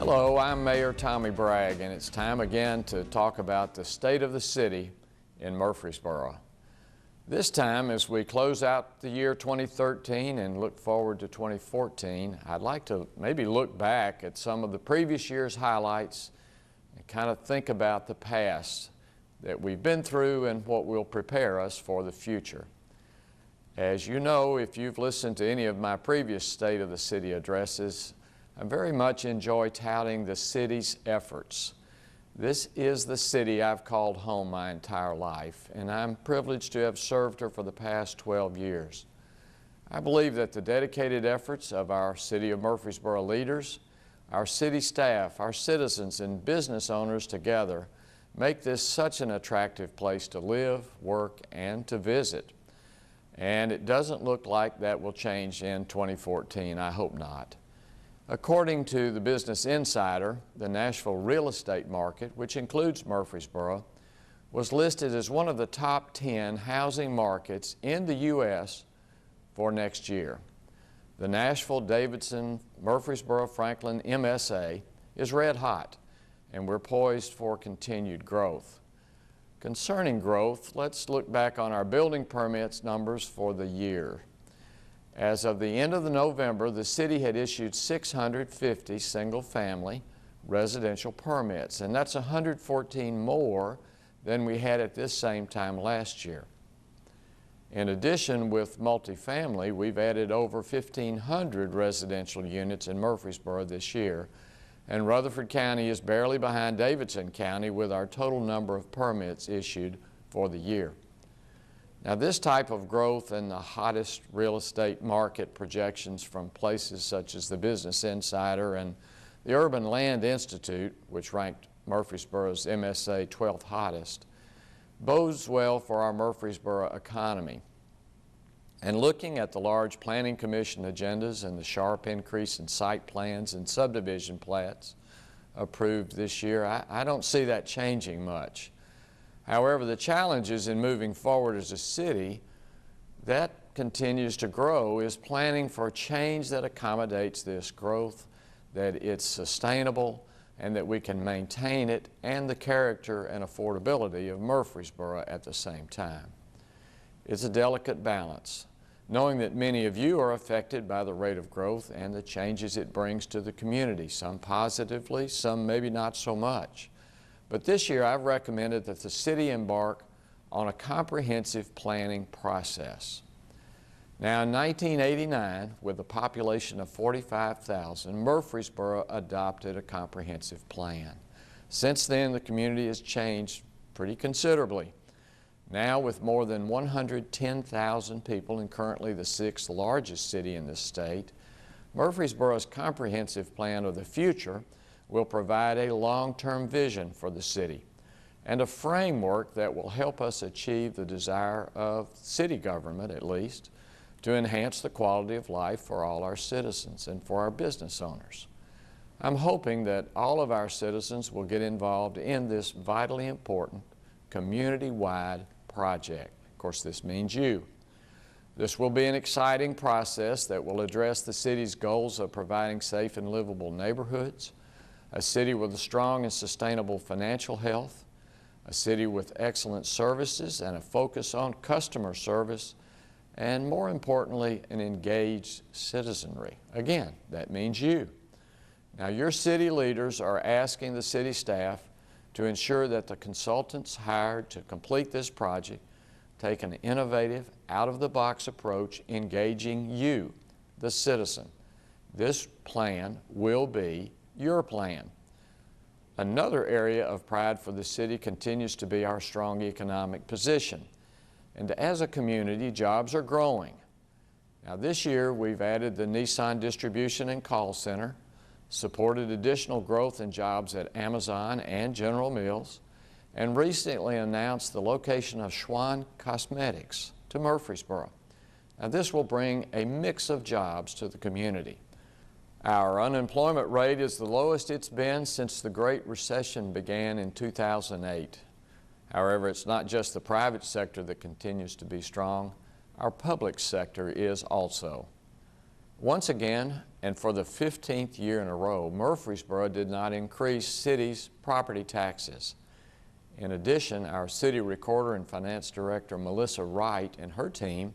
Hello, I'm Mayor Tommy Bragg, and it's time again to talk about the state of the city in Murfreesboro. This time, as we close out the year 2013 and look forward to 2014, I'd like to maybe look back at some of the previous year's highlights and kind of think about the past that we've been through and what will prepare us for the future. As you know, if you've listened to any of my previous State of the City addresses, I very much enjoy touting the city's efforts. This is the city I've called home my entire life, and I'm privileged to have served her for the past 12 years. I believe that the dedicated efforts of our City of Murfreesboro leaders, our city staff, our citizens, and business owners together make this such an attractive place to live, work, and to visit. And it doesn't look like that will change in 2014. I hope not. According to the Business Insider, the Nashville real estate market, which includes Murfreesboro, was listed as one of the top 10 housing markets in the U.S. for next year. The Nashville, Davidson, Murfreesboro, Franklin MSA is red hot, and we're poised for continued growth. Concerning growth, let's look back on our building permits numbers for the year. As of the end of November, the city had issued 650 single-family residential permits, and that's 114 more than we had at this same time last year. In addition, with multifamily, we've added over 1,500 residential units in Murfreesboro this year, and Rutherford County is barely behind Davidson County with our total number of permits issued for the year. Now, this type of growth in the hottest real estate market projections from places such as the Business Insider and the Urban Land Institute, which ranked Murfreesboro's MSA 12th hottest, bodes well for our Murfreesboro economy. And looking at the large Planning Commission agendas and the sharp increase in site plans and subdivision plats approved this year, I don't see that changing much. However, the challenges in moving forward as a city that continues to grow is planning for change that accommodates this growth, that it's sustainable, and that we can maintain it and the character and affordability of Murfreesboro at the same time. It's a delicate balance, knowing that many of you are affected by the rate of growth and the changes it brings to the community, some positively, some maybe not so much. But this year I've recommended that the city embark on a comprehensive planning process. Now, in 1989, with a population of 45,000, Murfreesboro adopted a comprehensive plan. Since then, the community has changed pretty considerably. Now, with more than 110,000 people and currently the 6th largest city in this state, Murfreesboro's comprehensive plan of the future will provide a long-term vision for the city and a framework that will help us achieve the desire of city government, at least, to enhance the quality of life for all our citizens and for our business owners. I'm hoping that all of our citizens will get involved in this vitally important community-wide project. Of course, this means you. This will be an exciting process that will address the city's goals of providing safe and livable neighborhoods, a city with a strong and sustainable financial health, a city with excellent services and a focus on customer service, and more importantly, an engaged citizenry. Again, that means you. Now, your city leaders are asking the city staff to ensure that the consultants hired to complete this project take an innovative, out-of-the-box approach engaging you, the citizen. This plan will be your plan. Another area of pride for the city continues to be our strong economic position. And as a community, jobs are growing. Now, this year we've added the Nissan distribution and call center, supported additional growth in jobs at Amazon and General Mills, and recently announced the location of Schwann Cosmetics to Murfreesboro. Now, this will bring a mix of jobs to the community. Our unemployment rate is the lowest it's been since the Great Recession began in 2008. However, it's not just the private sector that continues to be strong. Our public sector is also. Once again, and for the 15th year in a row, Murfreesboro did not increase city's property taxes. In addition, our city recorder and finance director, Melissa Wright, and her team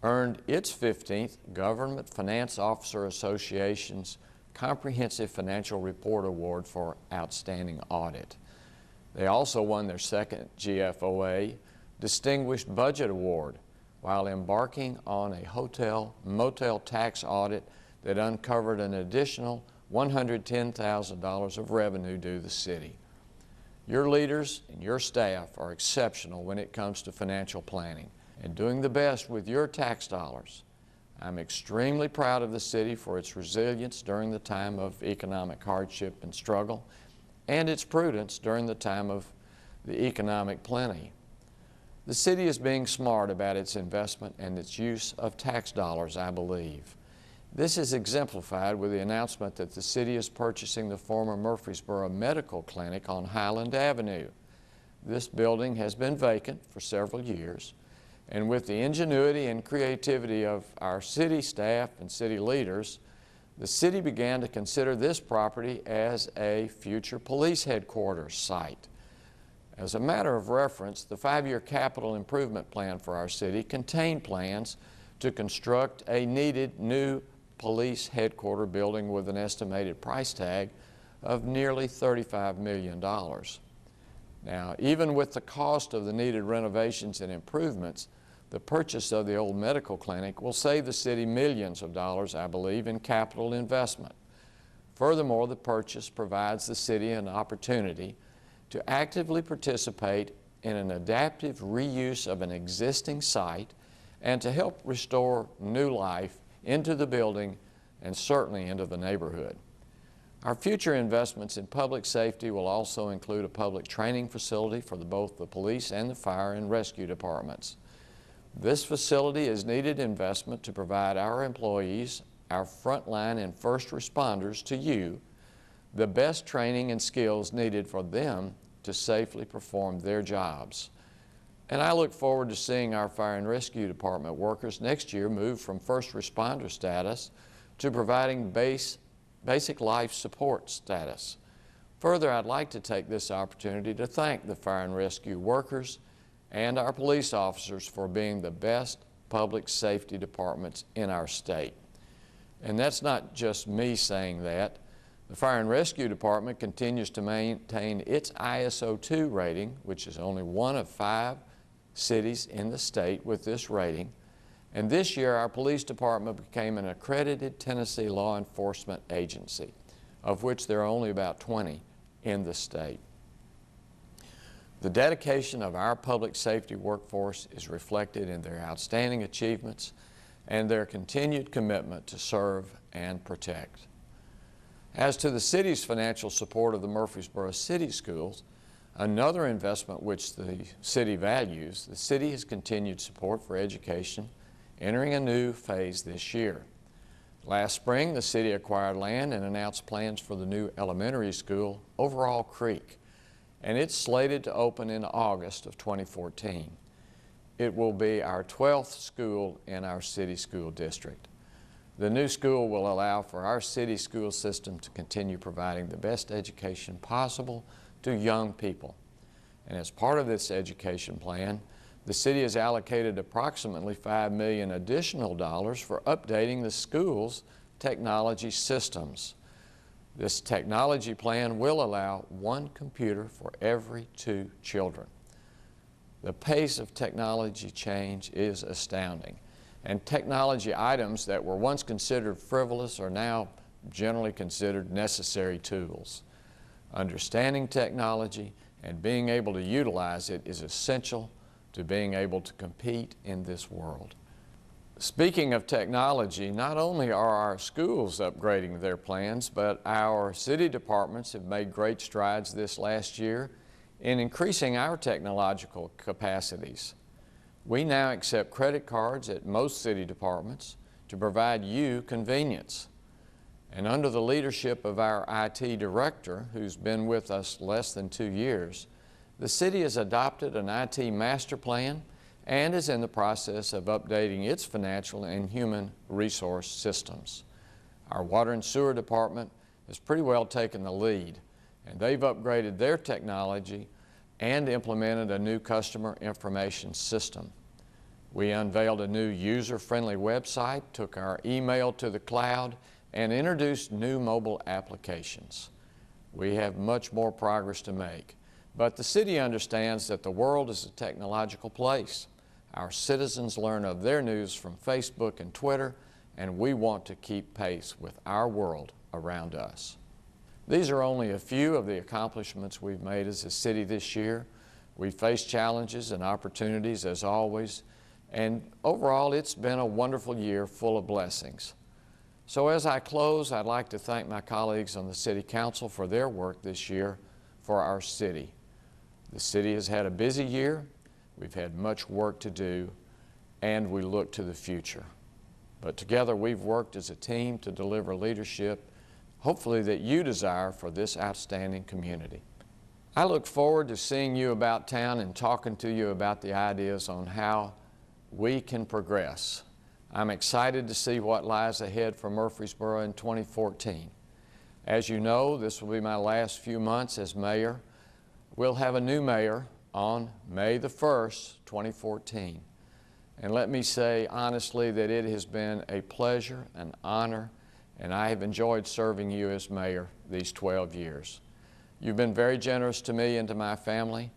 earned its 15th Government Finance Officer Association's Comprehensive Financial Report Award for Outstanding Audit. They also won their second GFOA Distinguished Budget Award while embarking on a hotel-motel tax audit that uncovered an additional $110,000 of revenue due the city. Your leaders and your staff are exceptional when it comes to financial planning and doing the best with your tax dollars. I'm extremely proud of the city for its resilience during the time of economic hardship and struggle, and its prudence during the time of the economic plenty. The city is being smart about its investment and its use of tax dollars, I believe. This is exemplified with the announcement that the city is purchasing the former Murfreesboro Medical Clinic on Highland Avenue. This building has been vacant for several years, and with the ingenuity and creativity of our city staff and city leaders, the city began to consider this property as a future police headquarters site. As a matter of reference, the 5-year capital improvement plan for our city contained plans to construct a needed new police headquarters building with an estimated price tag of nearly $35 million. Now, even with the cost of the needed renovations and improvements, the purchase of the old medical clinic will save the city millions of dollars, I believe, in capital investment. Furthermore, the purchase provides the city an opportunity to actively participate in an adaptive reuse of an existing site and to help restore new life into the building and certainly into the neighborhood. Our future investments in public safety will also include a public training facility for both the police and the fire and rescue departments. This facility is needed investment to provide our employees, our frontline and first responders to you, the best training and skills needed for them to safely perform their jobs. And I look forward to seeing our fire and rescue department workers next year move from first responder status to providing basic life support status. Further, I'd like to take this opportunity to thank the fire and rescue workers and our police officers for being the best public safety departments in our state. And that's not just me saying that. The Fire and Rescue Department continues to maintain its ISO 2 rating, which is only one of 5 cities in the state with this rating. And this year, our police department became an accredited Tennessee law enforcement agency, of which there are only about 20 in the state. The dedication of our public safety workforce is reflected in their outstanding achievements and their continued commitment to serve and protect. As to the city's financial support of the Murfreesboro City Schools, another investment which the city values, the city has continued support for education, entering a new phase this year. Last spring, the city acquired land and announced plans for the new elementary school, Overall Creek, and it's slated to open in August of 2014. It will be our 12th school in our city school district. The new school will allow for our city school system to continue providing the best education possible to young people. And as part of this education plan, the city has allocated approximately $5 million additional dollars for updating the school's technology systems. This technology plan will allow 1 computer for every 2 children. The pace of technology change is astounding, and technology items that were once considered frivolous are now generally considered necessary tools. Understanding technology and being able to utilize it is essential to being able to compete in this world. Speaking of technology, not only are our schools upgrading their plans, but our city departments have made great strides this last year in increasing our technological capacities. We now accept credit cards at most city departments to provide you convenience. And under the leadership of our IT director, who's been with us less than 2 years, the city has adopted an IT master plan and is in the process of updating its financial and human resource systems. Our water and sewer department has pretty well taken the lead, and they've upgraded their technology and implemented a new customer information system. We unveiled a new user-friendly website, took our email to the cloud, and introduced new mobile applications. We have much more progress to make, but the city understands that the world is a technological place. Our citizens learn of their news from Facebook and Twitter, and we want to keep pace with our world around us. These are only a few of the accomplishments we've made as a city this year. We've faced challenges and opportunities as always, and overall it's been a wonderful year full of blessings. So as I close, I'd like to thank my colleagues on the City Council for their work this year for our city. The city has had a busy year, we've had much work to do, and we look to the future. But together we've worked as a team to deliver leadership, hopefully that you desire for this outstanding community. I look forward to seeing you about town and talking to you about the ideas on how we can progress. I'm excited to see what lies ahead for Murfreesboro in 2014. As you know, this will be my last few months as mayor. We'll have a new mayor on May the 1st, 2014. And let me say honestly that it has been a pleasure, an honor, and I have enjoyed serving you as mayor these 12 years. You've been very generous to me and to my family,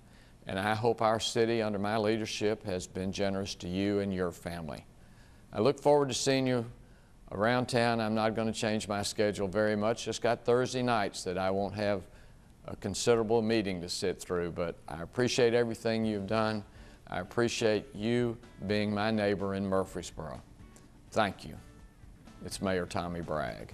and I hope our city under my leadership has been generous to you and your family. I look forward to seeing you around town. I'm not going to change my schedule very much. Just got Thursday nights that I won't have a considerable meeting to sit through, but I appreciate everything you've done. I appreciate you being my neighbor in Murfreesboro. Thank you. It's Mayor Tommy Bragg.